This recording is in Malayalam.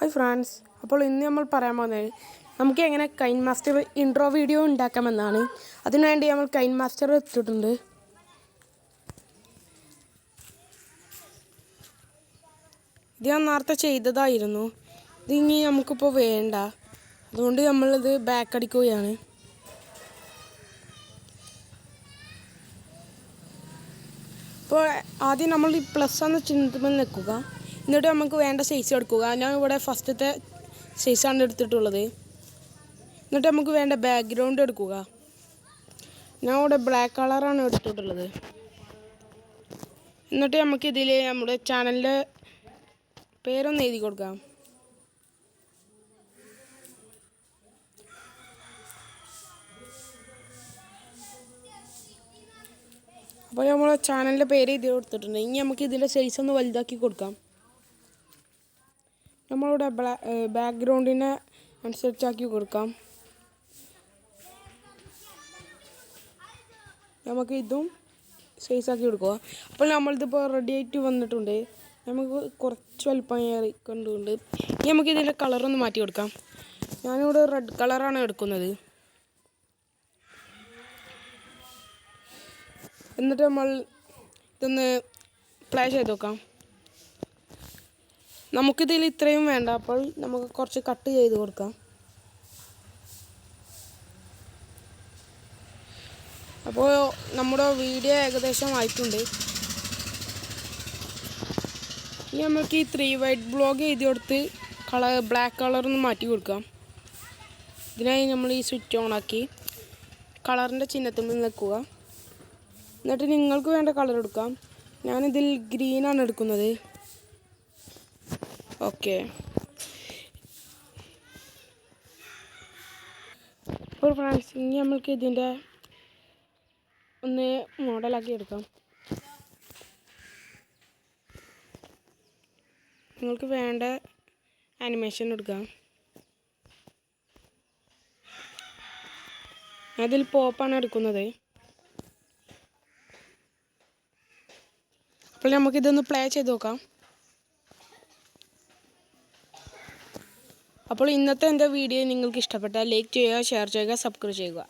ഹായ് ഫ്രണ്ട്സ്, അപ്പോൾ ഇന്ന് നമ്മൾ പറയാൻ പോകുന്നത് നമുക്ക് എങ്ങനെ കൈൻ മാസ്റ്റർ ഇൻട്രോ വീഡിയോ ഉണ്ടാക്കാമെന്നാണ്. അതിനുവേണ്ടി നമ്മൾ കൈൻ മാസ്റ്റർ എടുത്തിട്ടുണ്ട്. ഇത് ഞാൻ നേരത്തെ ചെയ്തതായിരുന്നു. ഇതിനി നമുക്കിപ്പോൾ വേണ്ട, അതുകൊണ്ട് നമ്മളിത് ബാക്ക് അടിക്കുകയാണ്. ഇപ്പോൾ ആദ്യം നമ്മൾ ഈ പ്ലസ് എന്ന ചിഹ്നത്തിൽ നിൽക്കുക. എന്നിട്ട് നമുക്ക് വേണ്ട സൈസ് എടുക്കുക. ഞാൻ ഇവിടെ ഫസ്റ്റത്തെ സൈസാണ് എടുത്തിട്ടുള്ളത്. എന്നിട്ട് നമുക്ക് വേണ്ട ബാക്ക്ഗ്രൗണ്ട് എടുക്കുക. ഞാൻ ഇവിടെ ബ്ലാക്ക് കളറാണ് എടുത്തിട്ടുള്ളത്. എന്നിട്ട് നമുക്കിതിൽ നമ്മുടെ ചാനലിൻ്റെ പേരൊന്ന് എഴുതി കൊടുക്കാം. അപ്പോൾ നമ്മളെ ചാനലിൻ്റെ പേര് എഴുതി കൊടുത്തിട്ടുണ്ട്. ഇനി നമുക്ക് ഇതിൻ്റെ സൈസ് ഒന്ന് വലുതാക്കി കൊടുക്കാം. നമ്മളിവിടെ ബാക്ക്ഗ്രൗണ്ടിനെ അനുസരിച്ചാക്കി കൊടുക്കാം. നമുക്ക് ഇതും സൈസാക്കി കൊടുക്കുക. അപ്പോൾ നമ്മളിതിപ്പോൾ റെഡി ആയിട്ട് വന്നിട്ടുണ്ട്. നമുക്ക് കുറച്ച് വലുപ്പം കണ്ടുകൊണ്ട് ഇനി നമുക്ക് ഇതിൻ്റെ കളറൊന്ന് മാറ്റി കൊടുക്കാം. ഞാനിവിടെ റെഡ് കളറാണ് എടുക്കുന്നത്. എന്നിട്ട് നമ്മൾ ഇതൊന്ന് പ്ലേ ചെയ്ത് നോക്കാം. നമുക്കിതിൽ ഇത്രയും വേണ്ട, അപ്പോൾ നമുക്ക് കുറച്ച് കട്ട് ചെയ്ത് കൊടുക്കാം. അപ്പോൾ നമ്മുടെ വീഡിയോ ഏകദേശം ആയിട്ടുണ്ട്. ഇനി നമുക്ക് ഈ 3 വൈറ്റ് ബ്ലോക്ക് എഴുതി കൊടുത്ത് ബ്ലാക്ക് കളറൊന്ന് മാറ്റി കൊടുക്കാം. ഇതിനായി നമ്മൾ ഈ സ്വിച്ച് ഓൺ ആക്കി കളറിൻ്റെ ചിഹ്നത്തിൽ നിന്ന് നിൽക്കുക. എന്നിട്ട് നിങ്ങൾക്ക് വേണ്ട കളർ എടുക്കാം. ഞാനിതിൽ ഗ്രീനാണ് എടുക്കുന്നത്. ഓക്കെ, അപ്പോൾ ഫ്രണ്ട്സ് ഇനി നമ്മൾക്ക് ഇതിൻ്റെ ഒന്ന് മോഡലാക്കി എടുക്കാം. നിങ്ങൾക്ക് വേണ്ട ആനിമേഷൻ എടുക്കാം. അതിൽ പോപ്പാണ് എടുക്കുന്നത്. അപ്പോൾ നമുക്കിതൊന്ന് പ്ലേ ചെയ്ത് നോക്കാം. അപ്പോൾ ഇന്നത്തെ എൻ്റെ വീഡിയോ നിങ്ങൾക്ക് ഇഷ്ടപ്പെട്ടാൽ ലൈക്ക് ചെയ്യുക, ഷെയർ ചെയ്യുക, സബ്സ്ക്രൈബ് ചെയ്യുക.